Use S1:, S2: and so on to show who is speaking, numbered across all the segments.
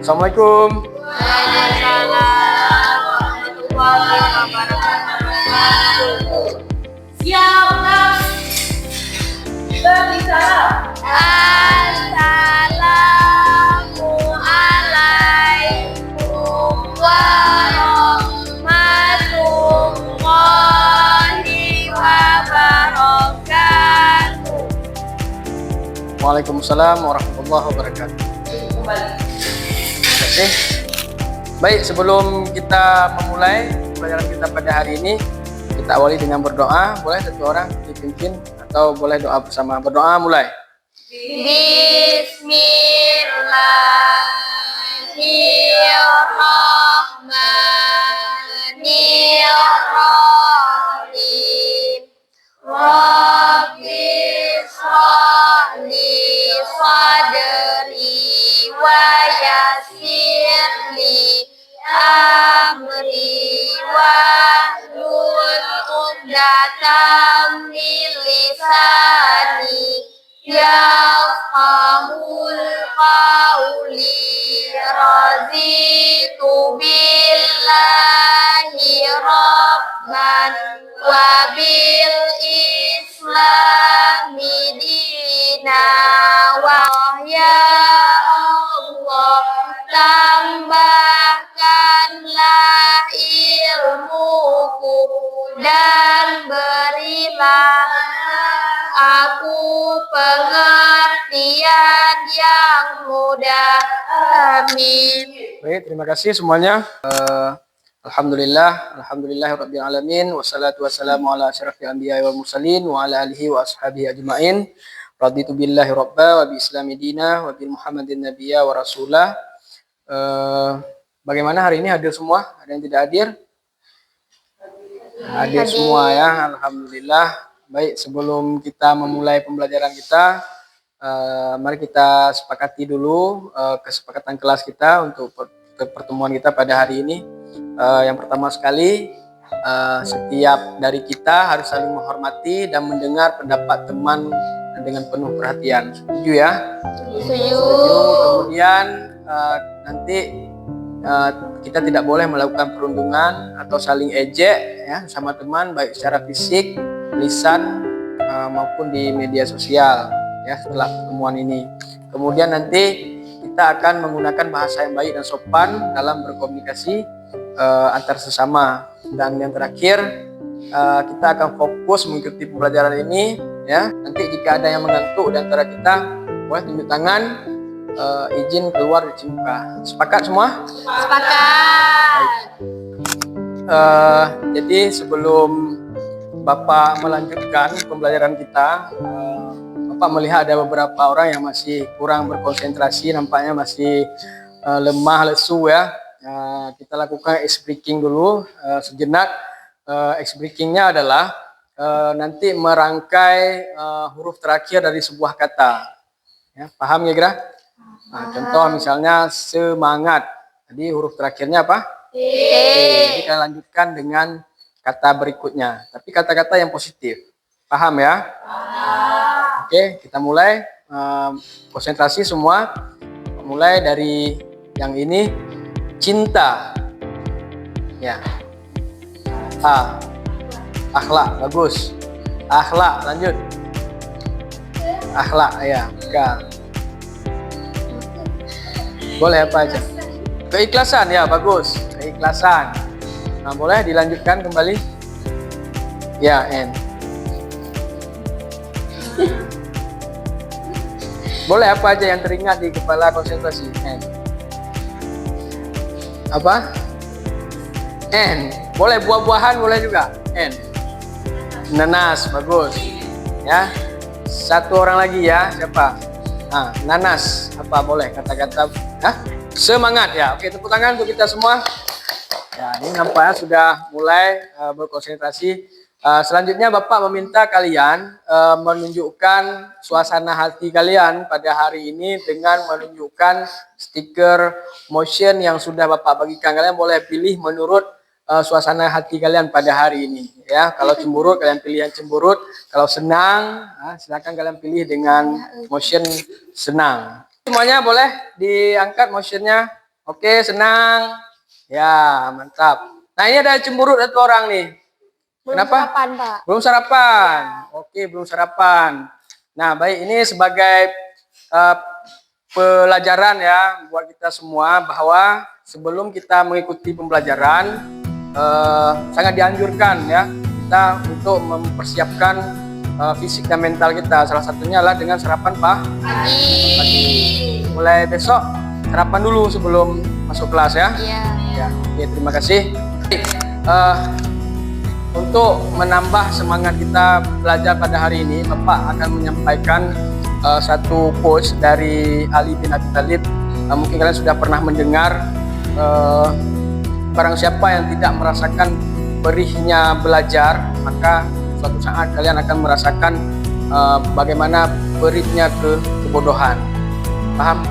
S1: Assalamualaikum.
S2: Waalaikumsalam warahmatullahi wabarakatuh. Siap, Kak. Berbicara. Assalamualaikum warahmatullahi wabarakatuh.
S1: Waalaikumsalam warahmatullahi wabarakatuh.
S2: Kembali.
S1: Terima kasih. Baik, sebelum kita memulai pelajaran kita pada hari ini, kita awali dengan berdoa. Boleh satu orang dipimpin atau boleh doa bersama. Berdoa mulai.
S2: Bismillahirrahmanirrahim. Rabbi shrahli sadri wa yassirli amri wahlul 'uqdatam min lisani yafqahul qawli. Raditu billahi rabban wa bil islami dina. Wa ya Allah, tambahkanlah ilmuku dan berilah aku pengertian yang mudah. Amin.
S1: Baik, terima kasih semuanya. Alhamdulillahirabbil alamin, wassalatu wassalamu ala asyrafil anbiya'i wal mursalin wa ala alihi wa ashabihi ajmain. Raditu billahi rabba wa bi islami dina wa bi Muhammadin nabiyya wa rasulah. Bagaimana hari ini, hadir semua? Ada yang tidak hadir? Hadir semua ya, alhamdulillah. Baik, sebelum kita memulai pembelajaran kita, mari kita sepakati dulu kesepakatan kelas kita untuk pertemuan kita pada hari ini. Yang pertama sekali, setiap dari kita harus saling menghormati dan mendengar pendapat teman dengan penuh perhatian. Setuju ya?
S2: Setuju.
S1: Kemudian nanti kita tidak boleh melakukan perundungan atau saling ejek ya sama teman, baik secara fisik, lisan maupun di media sosial ya setelah pertemuan ini. Kemudian nanti kita akan menggunakan bahasa yang baik dan sopan dalam berkomunikasi antar sesama. Dan yang terakhir, kita akan fokus mengikuti pembelajaran ini ya. Nanti jika ada yang mengantuk di antara kita, boleh tunjuk tangan, izin keluar dari muka. Sepakat semua?
S2: Sepakat.
S1: Jadi sebelum Bapak melanjutkan pembelajaran kita, Bapak melihat ada beberapa orang yang masih kurang berkonsentrasi, nampaknya masih lemah, lesu ya. Kita lakukan ice breaking dulu sejenak. Ice breakingnya adalah nanti merangkai huruf terakhir dari sebuah kata. Ya, paham ya kira? Contoh misalnya semangat. Jadi huruf terakhirnya apa? Jadi kita lanjutkan dengan kata berikutnya. Tapi kata-kata yang positif. Paham ya? Oke, kita mulai. Konsentrasi semua. Mulai dari yang ini. Cinta. Ya. Akhlak, bagus. Akhlak, lanjut. Akhlak, ya. Boleh apa aja? Keikhlasan, ya bagus. Keikhlasan. Nah, boleh dilanjutkan kembali. Ya, N. Boleh apa aja yang teringat di kepala konsentrasi? N. Apa? N. Boleh buah-buahan, boleh juga. N. Nanas, bagus. Ya. Satu orang lagi ya, siapa? Nanas, apa boleh kata-kata? Semangat ya. Oke, tepuk tangan untuk kita semua. Ya, ini nampaknya sudah mulai berkonsentrasi. Selanjutnya Bapak meminta kalian menunjukkan suasana hati kalian pada hari ini dengan menunjukkan stiker motion yang sudah Bapak bagikan. Kalian boleh pilih menurut suasana hati kalian pada hari ini ya. Kalau cemberut kalian pilih yang cemberut, kalau senang silakan kalian pilih dengan motion senang. Semuanya boleh diangkat motionnya. Oke, senang. Ya, mantap. Nah, ini ada cemburut satu orang nih.
S2: Belum
S1: Kenapa?
S2: sarapan, Pak.
S1: Belum sarapan. Oke, belum sarapan. Nah, baik, ini sebagai eh, pelajaran ya buat kita semua bahwa sebelum kita mengikuti pembelajaran sangat dianjurkan ya kita untuk mempersiapkan fisik dan mental kita. Salah satunya adalah dengan sarapan pagi. Mulai besok sarapan dulu sebelum masuk kelas ya.
S2: Iya.
S1: Ya, oke, terima kasih. Untuk menambah semangat kita belajar pada hari ini, Bapak akan menyampaikan satu quotes dari Ali bin Abi Thalib. Mungkin kalian sudah pernah mendengar, barang siapa yang tidak merasakan perihnya belajar, maka suatu saat kalian akan merasakan bagaimana perihnya kebodohan. Paham?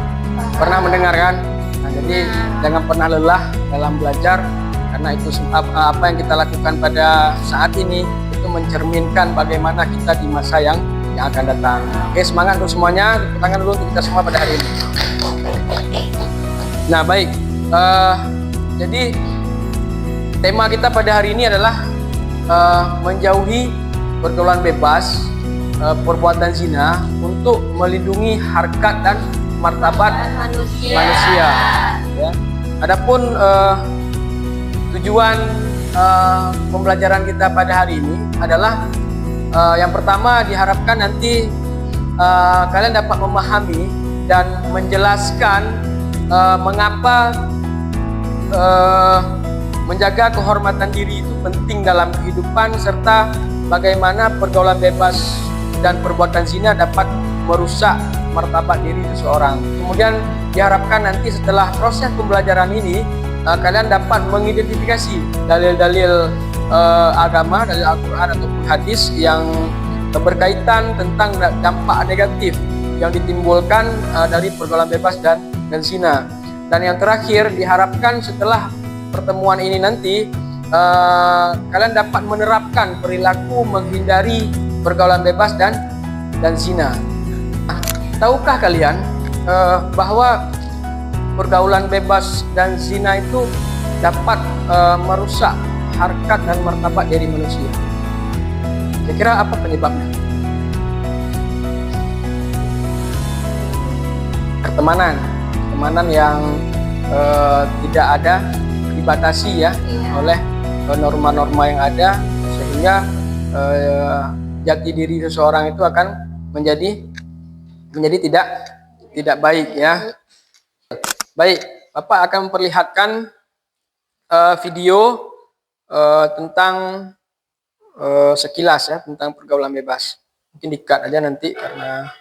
S1: Pernah mendengar kan? Nah, jadi jangan pernah lelah dalam belajar, karena itu apa yang kita lakukan pada saat ini itu mencerminkan bagaimana kita di masa yang akan datang. Oke, semangat untuk semuanya. Tepuk tangan dulu untuk kita semua pada hari ini. Nah, baik. Jadi tema kita pada hari ini adalah menjauhi pergaulan bebas, perbuatan zina untuk melindungi harkat dan martabat manusia. Ya. Adapun tujuan pembelajaran kita pada hari ini adalah yang pertama, diharapkan nanti kalian dapat memahami dan menjelaskan mengapa menjaga kehormatan diri itu penting dalam kehidupan, serta bagaimana pergaulan bebas dan perbuatan zina dapat merusak martabat diri seseorang. Kemudian diharapkan nanti setelah proses pembelajaran ini kalian dapat mengidentifikasi dalil-dalil agama, dalil Al-Quran ataupun hadis yang berkaitan tentang dampak negatif yang ditimbulkan dari pergaulan bebas dan zina. Dan yang terakhir, diharapkan setelah pertemuan ini nanti kalian dapat menerapkan perilaku menghindari pergaulan bebas dan zina. Tahukah kalian bahwa pergaulan bebas dan zina itu dapat merusak harkat dan martabat diri manusia? Kira-kira apa penyebabnya? Pertemanan yang tidak ada, dibatasi ya oleh norma-norma yang ada, sehingga jati diri seseorang itu akan menjadi tidak baik ya. Baik, Bapak akan memperlihatkan video tentang sekilas ya tentang pergaulan bebas. Mungkin di-cut aja nanti karena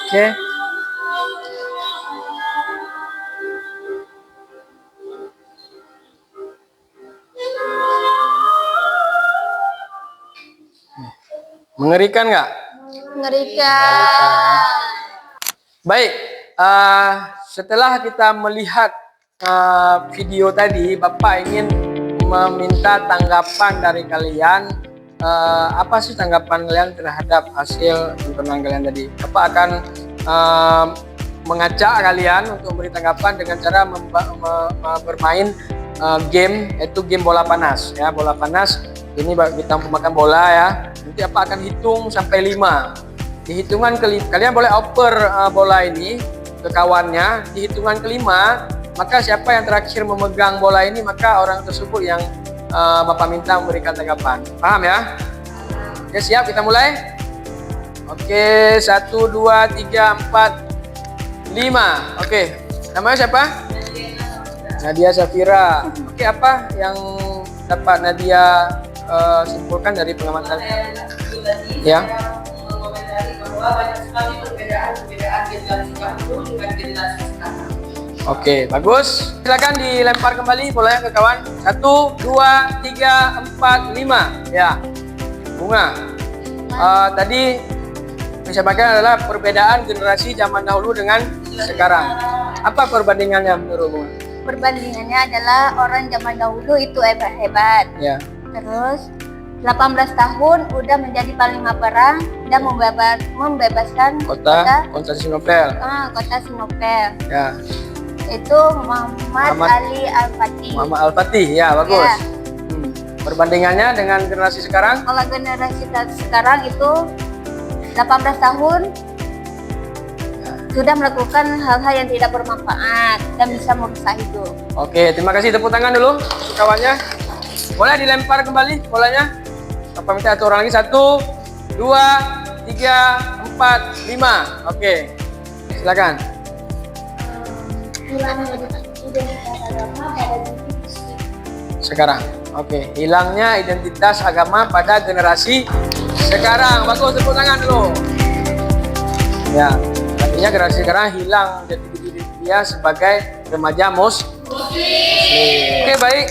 S1: oke. Mengerikan nggak?
S2: Mengerikan.
S1: Baik, setelah kita melihat video tadi, Bapak ingin meminta tanggapan dari kalian. Apa sih tanggapan kalian terhadap hasil tontonan kalian tadi? Bapak akan mengajak kalian untuk memberi tanggapan dengan cara bermain game, yaitu game bola panas ya. Bola panas ini kita memakan bola ya. Nanti apa akan hitung sampai 5. Di hitungan kelima kalian boleh oper bola ini ke kawannya. Di hitungan kelima, maka siapa yang terakhir memegang bola ini, maka orang tersebut yang Bapak minta memberikan tanggapan. Paham ya? Oke, siap, kita mulai. Oke, 1, 2, 3, 4, 5. Oke, namanya siapa? Nadia Safira. Oke, apa yang dapat Nadia simpulkan dari pengamatan? Ya.
S3: Bahwa banyak sekali perbedaan generasi dahulu dengan generasi sekarang.
S1: Oke, bagus. Silakan dilempar kembali bolanya ke kawan. 1, 2, 3, 4, 5. Ya, Bunga. Tadi yang saya sampaikan adalah perbedaan generasi zaman dahulu dengan sekarang. Apa perbandingannya menurut Bunga?
S2: Perbandingannya adalah orang zaman dahulu itu hebat-hebat.
S1: Ya.
S2: Terus 18 tahun udah menjadi panglima perang dan membebaskan
S1: Kota Konstantinopel.
S2: Kota Sinopel.
S1: Ya.
S2: Itu Muhammad Ali Al-Fatih.
S1: Muhammad Al-Fatih. Ya, bagus.
S2: Ya.
S1: Perbandingannya dengan generasi sekarang?
S2: Kalau generasi sekarang itu 18 tahun sudah melakukan hal-hal yang tidak bermanfaat dan bisa merusak hidup.
S1: Oke, terima kasih, tepuk tangan dulu untuk kawannya. Boleh dilempar kembali bolanya. Apa minta satu orang lagi? 1, 2, 3, 4, 5. Oke, silakan. Sekarang. Oke, hilangnya identitas agama pada generasi sekarang. Bagus, tepuk tangan dulu. Ya, artinya generasi sekarang hilang jadi diri dia sebagai remaja muslim. Oke, baik.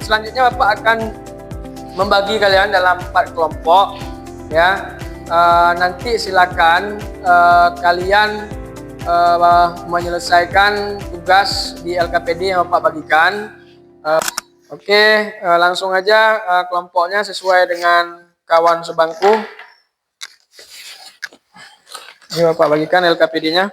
S1: Selanjutnya Bapak akan membagi kalian dalam 4 kelompok ya. Nanti silakan kalian menyelesaikan tugas di LKPD yang Bapak bagikan. Oke, langsung aja kelompoknya sesuai dengan kawan sebangku. Ini Bapak bagikan LKPD-nya.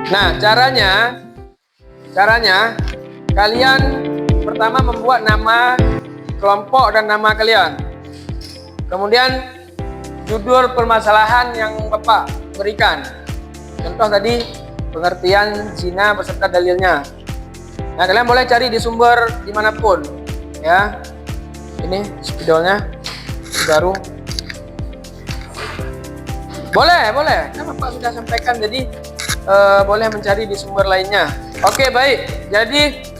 S1: Nah, caranya kalian pertama membuat nama kelompok dan nama kalian. Kemudian judul permasalahan yang Bapak berikan. Contoh tadi pengertian zina beserta dalilnya. Nah, kalian boleh cari di sumber dimanapun ya. Ini spidolnya baru. Boleh. Kan Bapak sudah sampaikan, jadi boleh mencari di sumber lainnya. Oke, baik. Jadi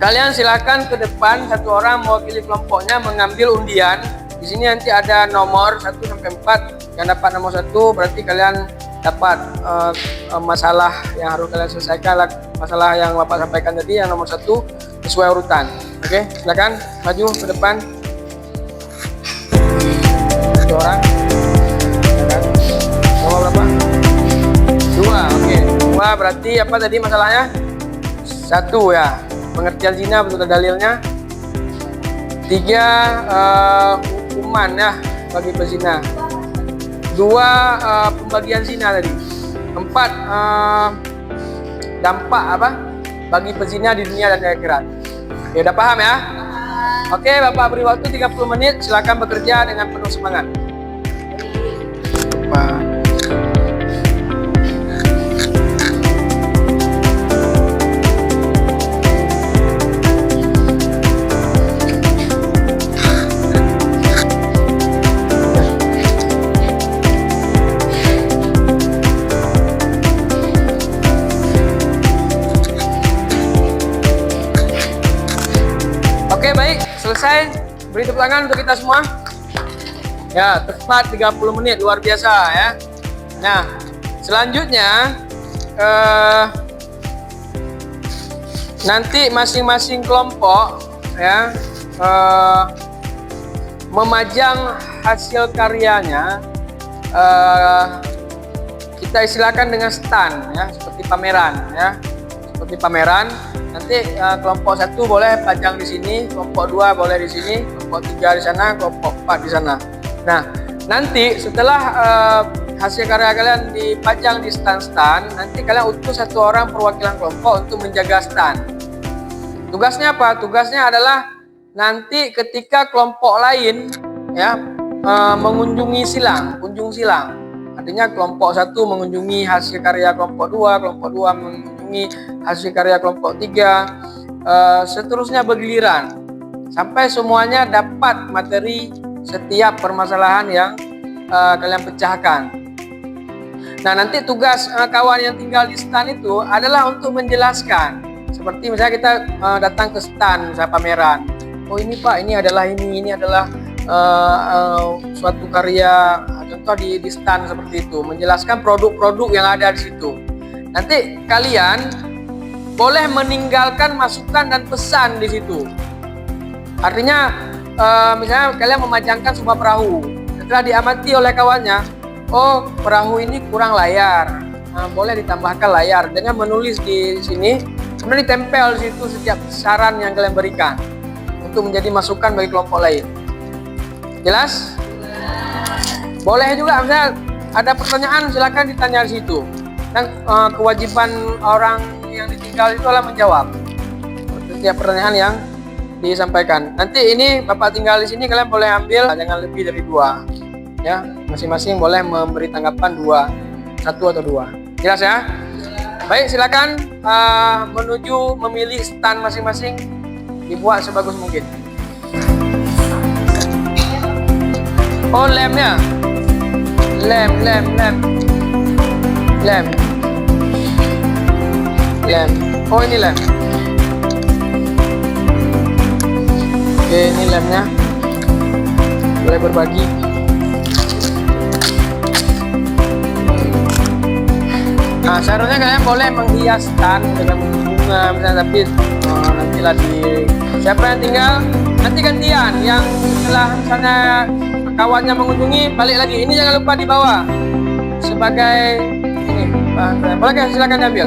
S1: kalian silakan ke depan, satu orang mewakili kelompoknya mengambil undian. Di sini nanti ada nomor 1 sampai 4. Yang dapat nomor 1 berarti kalian dapat masalah yang harus kalian selesaikan. Masalah yang Bapak sampaikan tadi yang nomor 1 sesuai urutan. Oke, silakan maju ke depan. Satu orang. Nomor berapa? 2. Oke. 2 berarti apa tadi masalahnya? 1 ya, pengertian zina betul dalilnya. 3 hukuman ya bagi pezina. 2 pembagian zina tadi. 4 dampak apa bagi pezina di dunia dan akhirat. Ya, udah paham ya? Oke, Bapak beri waktu 30 menit. Silakan bekerja dengan penuh semangat. Bapak. Oke, baik, selesai. Beri tepuk tangan untuk kita semua. Ya, tepat 30 menit, luar biasa ya. Nah, selanjutnya nanti masing-masing kelompok ya memajang hasil karyanya kita istilahkan dengan stand ya, seperti pameran ya. Seperti pameran, nanti kelompok 1 boleh pajang di sini, kelompok 2 boleh di sini, kelompok 3 di sana, kelompok 4 di sana. Nah, nanti setelah hasil karya kalian dipajang di stand-stand, nanti kalian utus 1 orang perwakilan kelompok untuk menjaga stand. Tugasnya apa? Tugasnya adalah nanti ketika kelompok lain ya mengunjungi silang, kunjung silang. Artinya kelompok 1 mengunjungi hasil karya kelompok 2, kelompok 2 mengunjungi hasil karya kelompok 3, seterusnya bergiliran sampai semuanya dapat materi setiap permasalahan yang kalian pecahkan. Nah, nanti tugas kawan yang tinggal di stand itu adalah untuk menjelaskan. Seperti misalnya kita datang ke stand misalnya pameran. Oh ini Pak, ini adalah suatu karya, contoh di stand seperti itu, menjelaskan produk-produk yang ada di situ. Nanti kalian boleh meninggalkan masukan dan pesan di situ. Artinya misalnya kalian memajangkan sebuah perahu, setelah diamati oleh kawannya, oh perahu ini kurang layar, boleh ditambahkan layar dengan menulis di sini, kemudian ditempel di situ setiap saran yang kalian berikan untuk menjadi masukan bagi kelompok lain. Jelas? Boleh juga misalnya ada pertanyaan silakan ditanya di situ. Dan kewajiban orang yang ditinggal itu adalah menjawab setiap pertanyaan yang disampaikan. Nanti ini Bapak tinggal di sini, kalian boleh ambil jangan lebih dari 2. Ya, masing-masing boleh memberi tanggapan 1 atau 2. Jelas ya? Baik, silakan menuju memilih stand masing-masing, dibuat sebagus mungkin. Oh, lemnya. Lem. Oh, ini lem. Oke, ini lemnya. Boleh berbagi. Nah, seharusnya kalian boleh menghiaskan dengan bunga misalnya, tapi nantilah siapa yang tinggal nanti gantian, yang setelah misalnya kawannya mengunjungi balik lagi. Ini jangan lupa dibawa sebagai ini. Boleh kan? Silakan diambil.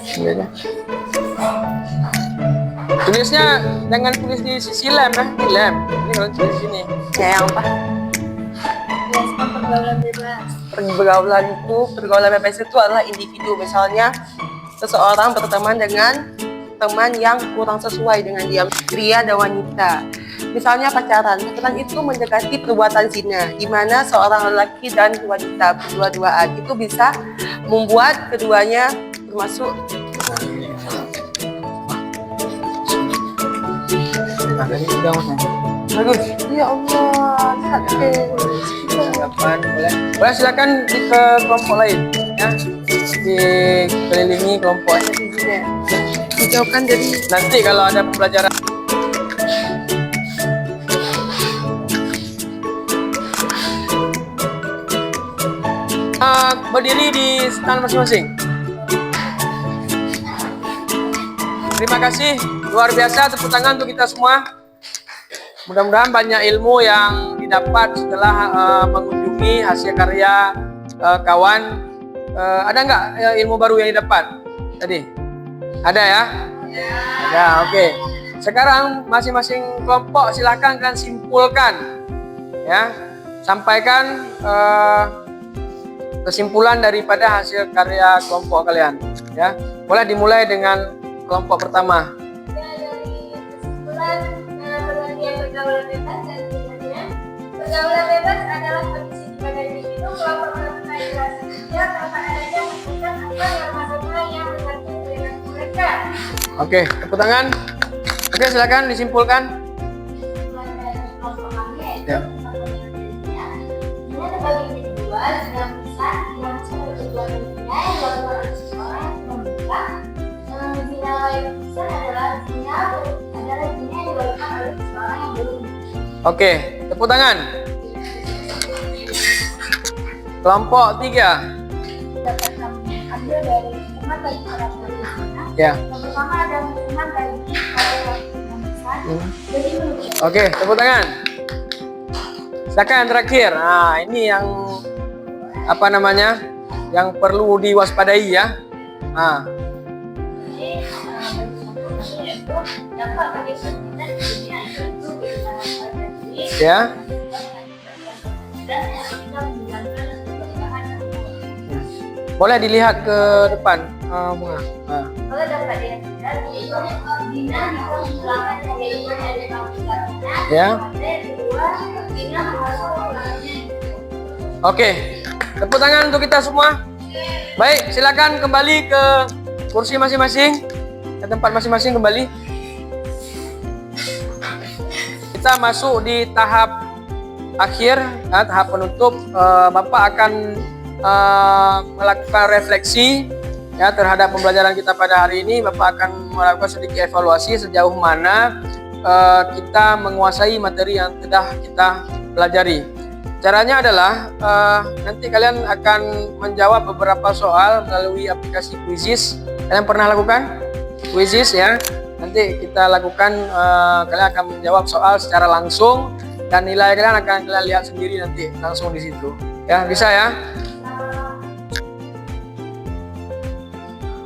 S1: Ini aja. Tulisnya jangan tulis di sisi lem ya, di lem. Ini kalau tulis di sini.
S4: Ya, yang apa?
S2: Pergaulan bebas.
S4: Pergaulan bebas itu adalah individu. Misalnya seseorang berteman dengan teman yang kurang sesuai dengan pria dan wanita. Misalnya pacaran itu mendekati perbuatan zina, di mana seorang lelaki dan wanita berdua-duaan itu bisa membuat keduanya termasuk.
S1: Nah, tadi sudah
S4: Bagus. Ya Allah,
S1: tanggapan boleh silakan ke kelompok lain ya, dikelilingi kelompoknya.
S4: dijauhkan dari
S1: Nanti kalau ada pembelajaran berdiri di stand masing-masing. Terima kasih, luar biasa, tepuk tangan untuk kita semua. Mudah-mudahan banyak ilmu yang didapat setelah mengunjungi hasil karya kawan. Ada nggak ilmu baru yang didapat tadi? Ada ya? Ada, oke. Sekarang masing-masing kelompok silahkan kalian simpulkan, ya, sampaikan kesimpulan daripada hasil karya kelompok kalian, ya. Boleh dimulai dengan kelompok pertama.
S2: Dari kesimpulan pengertian pergaulan bebas dan gunanya, pergaulan bebas adalah kondisi di mana individu kelompok melakukan interaksi sosial tanpa adanya batasan atau norma-norma yang mengatur perilaku mereka.
S1: Oke, tepuk tangan. Oke, silakan disimpulkan.
S2: Kelompok kami yaitu
S1: Ya.
S2: dengan lembaga individual dengan pesan yang bertujuan dunia yang dilakukan oleh seseorang yang membuka zina lain pesan adalah zina yang dilakukan oleh seseorang yang belum.
S1: Oke, tepuk tangan. Kelompok 3.
S2: Dapat kami ambil dari hukuman bagi para pelaku.
S1: Ya.
S2: Yang pertama ada hukuman bagi para pelaku pesan. Jadi menurut
S1: Oke, tepuk tangan. Silakan yang terakhir. Nah, ini yang apa namanya? Yang perlu diwaspadai ya. Nah,
S2: Jadi, yaitu dampak bagi pendidikan di dunia itu bisa terjadi
S1: ya.
S2: dan kita menjalankan perubahan.
S1: Boleh dilihat ke depan. Bunga. Nah.
S2: Kalau dapat dilihat, yaitu Dina bisa menghilangkan kehidupan dari kampusnya.
S1: Ya.
S2: Kedua, Dina masuk orangnya.
S1: Oke. Tepuk tangan untuk kita semua. Baik, silakan kembali ke kursi masing-masing. Ke tempat masing-masing kembali. Kita masuk di tahap akhir, tahap penutup. Bapak akan melakukan refleksi ya terhadap pembelajaran kita pada hari ini. Bapak akan melakukan sedikit evaluasi sejauh mana kita menguasai materi yang telah kita pelajari. Caranya adalah nanti kalian akan menjawab beberapa soal melalui aplikasi Quizizz. Kalian pernah lakukan Quizizz ya? Nanti kita lakukan, kalian akan menjawab soal secara langsung dan nilai kalian akan kalian lihat sendiri nanti langsung di situ. Ya, bisa ya?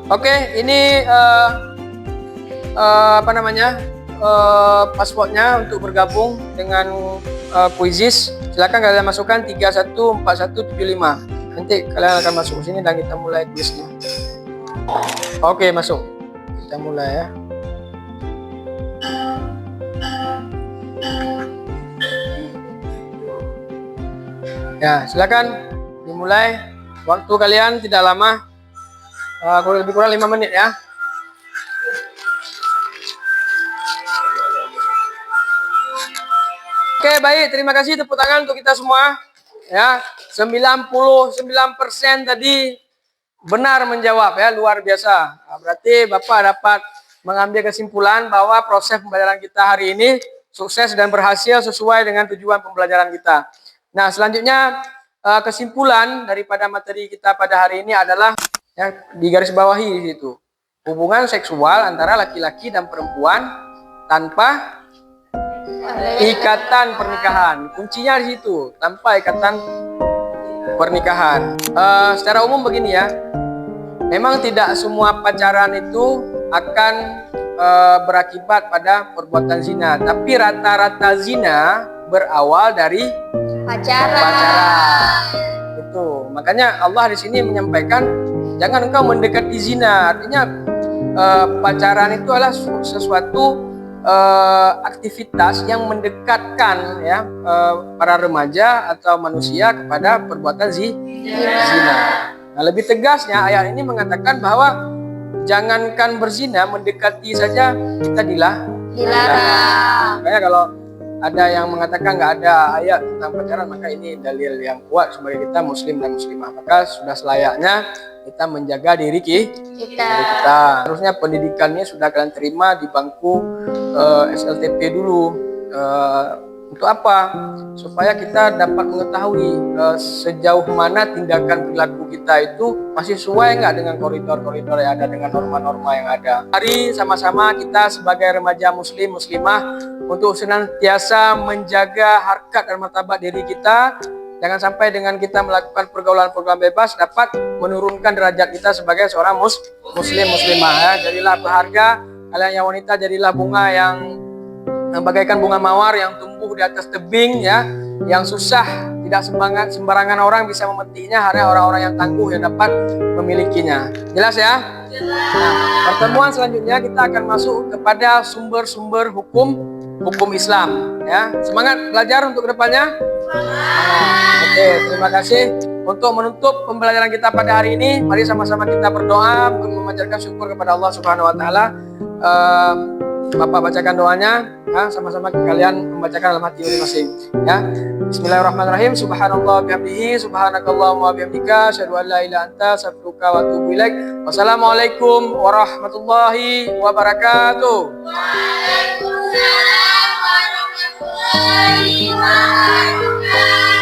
S1: Oke, ini apa namanya? Passwordnya untuk bergabung dengan Quizizz. Silakan kalian masukkan 314175. Nanti kalian akan masuk ke sini dan kita mulai quiznya. Oke, masuk. Kita mulai ya. Ya, silakan dimulai. Waktu kalian tidak lama, lebih kurang 5 menit ya. Oke, baik. Terima kasih, tepuk tangan untuk kita semua. Ya, 99% tadi benar menjawab ya, luar biasa. Nah, berarti Bapak dapat mengambil kesimpulan bahwa proses pembelajaran kita hari ini sukses dan berhasil sesuai dengan tujuan pembelajaran kita. Nah, selanjutnya kesimpulan daripada materi kita pada hari ini adalah ya, di garis bawahi di situ. Hubungan seksual antara laki-laki dan perempuan tanpa ikatan pernikahan. Kuncinya di situ, tanpa ikatan pernikahan. Secara umum begini ya, memang tidak semua pacaran itu akan berakibat pada perbuatan zina, tapi rata-rata zina berawal dari pacaran. Itu makanya Allah di sini menyampaikan jangan engkau mendekati zina. Artinya pacaran itu adalah sesuatu aktivitas yang mendekatkan ya para remaja atau manusia kepada perbuatan zina. Nah, lebih tegasnya ayat ini mengatakan bahwa jangankan berzina, mendekati saja kita dilarang. Makanya kalau ada yang mengatakan nggak ada ayat tentang pacaran, maka ini dalil yang kuat sebagai kita muslim dan muslimah. Maka sudah selayaknya kita menjaga diri kita. Harusnya pendidikannya sudah kalian terima di bangku SLTP dulu. Untuk apa? Supaya kita dapat mengetahui sejauh mana tindakan perilaku kita itu masih sesuai nggak dengan koridor-koridor yang ada, dengan norma-norma yang ada. Mari sama-sama kita sebagai remaja muslim muslimah untuk senantiasa menjaga harkat dan martabat diri kita. Jangan sampai dengan kita melakukan pergaulan-pergaulan bebas dapat menurunkan derajat kita sebagai seorang muslim muslimah ya. Jadilah berharga, kalian yang wanita jadilah bunga yang bagaikan bunga mawar yang tumbuh di atas tebing ya, yang susah, tidak sembarangan orang bisa memetiknya, hanya orang-orang yang tangguh yang dapat memilikinya. Jelas ya? Nah, pertemuan selanjutnya kita akan masuk kepada sumber-sumber hukum Islam ya. Semangat belajar untuk kedepannya. Oke, terima kasih. Untuk menutup pembelajaran kita pada hari ini, mari sama-sama kita berdoa memanjatkan syukur kepada Allah Subhanahu wa taala. Bapak bacakan doanya, ya, sama-sama kalian membacakan dalam hati masing-masing ya. Bismillahirrahmanirrahim. Subhanallah bihamdihi, subhanakallahumma bihamdika, asyhadu an la ilaha anta, astaghfiruka wa atubu ilaik. Wassalamualaikum warahmatullahi wabarakatuh.
S2: Waalaikumsalam warahmatullahi wabarakatuh.